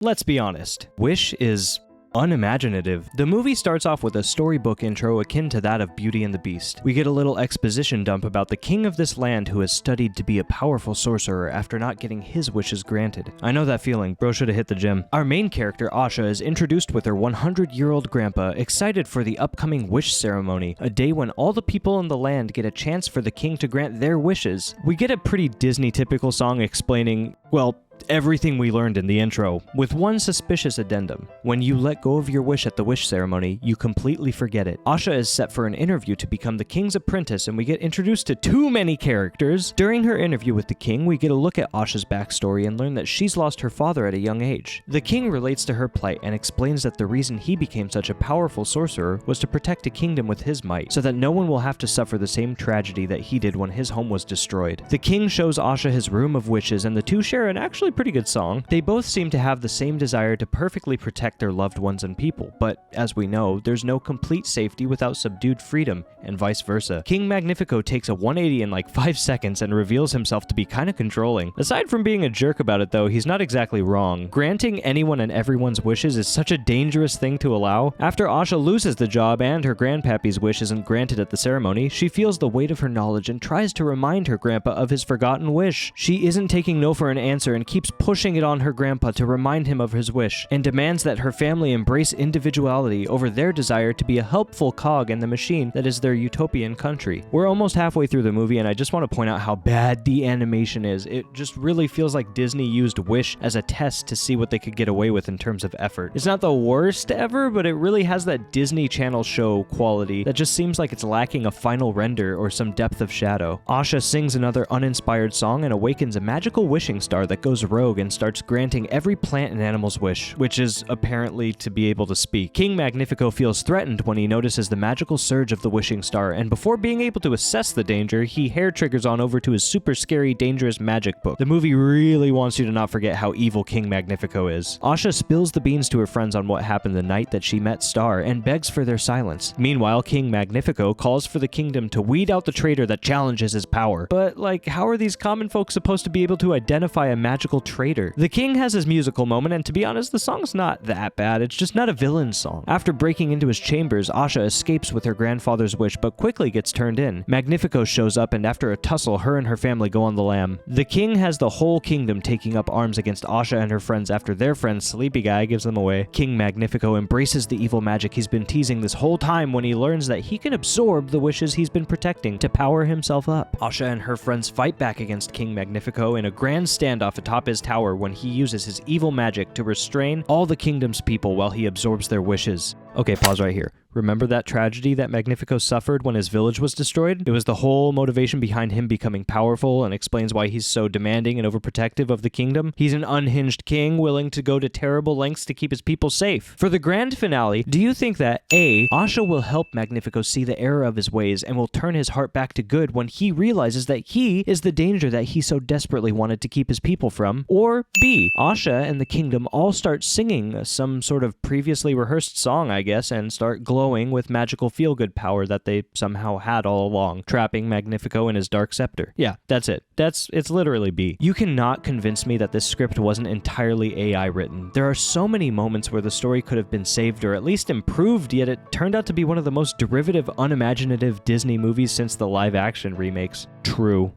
let's be honest, Wish is unimaginative. The movie starts off with a storybook intro akin to that of Beauty and the Beast. We get a little exposition dump about the king of this land who has studied to be a powerful sorcerer after not getting his wishes granted. I know that feeling, bro should have hit the gym. Our main character, Asha, is introduced with her 100-year-old grandpa, excited for the upcoming wish ceremony, a day when all the people in the land get a chance for the king to grant their wishes. We get a pretty Disney-typical song explaining, well, everything we learned in the intro, with one suspicious addendum. When you let go of your wish at the wish ceremony, you completely forget it. Asha is set for an interview to become the king's apprentice, and we get introduced to too many characters. During her interview with the king, we get a look at Asha's backstory and learn that she's lost her father at a young age. The king relates to her plight and explains that the reason he became such a powerful sorcerer was to protect a kingdom with his might, so that no one will have to suffer the same tragedy that he did when his home was destroyed. The king shows Asha his room of wishes, and the two share an actually pretty good song. They both seem to have the same desire to perfectly protect their loved ones and people, but as we know, there's no complete safety without subdued freedom, and vice versa. King Magnifico takes a 180 in like 5 seconds and reveals himself to be kinda controlling. Aside from being a jerk about it though, he's not exactly wrong. Granting anyone and everyone's wishes is such a dangerous thing to allow. After Asha loses the job and her grandpappy's wish isn't granted at the ceremony, she feels the weight of her knowledge and tries to remind her grandpa of his forgotten wish. She isn't taking no for an answer and keeps pushing it on her grandpa to remind him of his wish, and demands that her family embrace individuality over their desire to be a helpful cog in the machine that is their utopian country. We're almost halfway through the movie, and I just want to point out how bad the animation is. It just really feels like Disney used Wish as a test to see what they could get away with in terms of effort. It's not the worst ever, but it really has that Disney Channel show quality that just seems like it's lacking a final render or some depth of shadow. Asha sings another uninspired song and awakens a magical wishing star that goes rogue and starts granting every plant and animal's wish, which is apparently to be able to speak. King Magnifico feels threatened when he notices the magical surge of the wishing star, and before being able to assess the danger, he hair triggers on over to his super scary, dangerous magic book. The movie really wants you to not forget how evil King Magnifico is. Asha spills the beans to her friends on what happened the night that she met Star and begs for their silence. Meanwhile, King Magnifico calls for the kingdom to weed out the traitor that challenges his power. But, like, how are these common folks supposed to be able to identify a magical traitor? The king has his musical moment, and to be honest, the song's not that bad. It's just not a villain song. After breaking into his chambers, Asha escapes with her grandfather's wish, but quickly gets turned in. Magnifico shows up, and after a tussle, her and her family go on the lam. The king has the whole kingdom taking up arms against Asha and her friends after their friend Sleepy Guy gives them away. King Magnifico embraces the evil magic he's been teasing this whole time when he learns that he can absorb the wishes he's been protecting to power himself up. Asha and her friends fight back against King Magnifico in a grand standoff atop his tower when he uses his evil magic to restrain all the kingdom's people while he absorbs their wishes. Okay, pause right here. Remember that tragedy that Magnifico suffered when his village was destroyed? It was the whole motivation behind him becoming powerful, and explains why he's so demanding and overprotective of the kingdom. He's an unhinged king willing to go to terrible lengths to keep his people safe. For the grand finale, do you think that A, Asha will help Magnifico see the error of his ways and will turn his heart back to good when he realizes that he is the danger that he so desperately wanted to keep his people from? Or B, Asha and the kingdom all start singing some sort of previously rehearsed song, I guess, and start glowing with magical feel-good power that they somehow had all along, trapping Magnifico in his dark scepter. Yeah, that's it. It's literally B. You cannot convince me that this script wasn't entirely AI written. There are so many moments where the story could have been saved or at least improved, yet it turned out to be one of the most derivative, unimaginative Disney movies since the live-action remakes. True.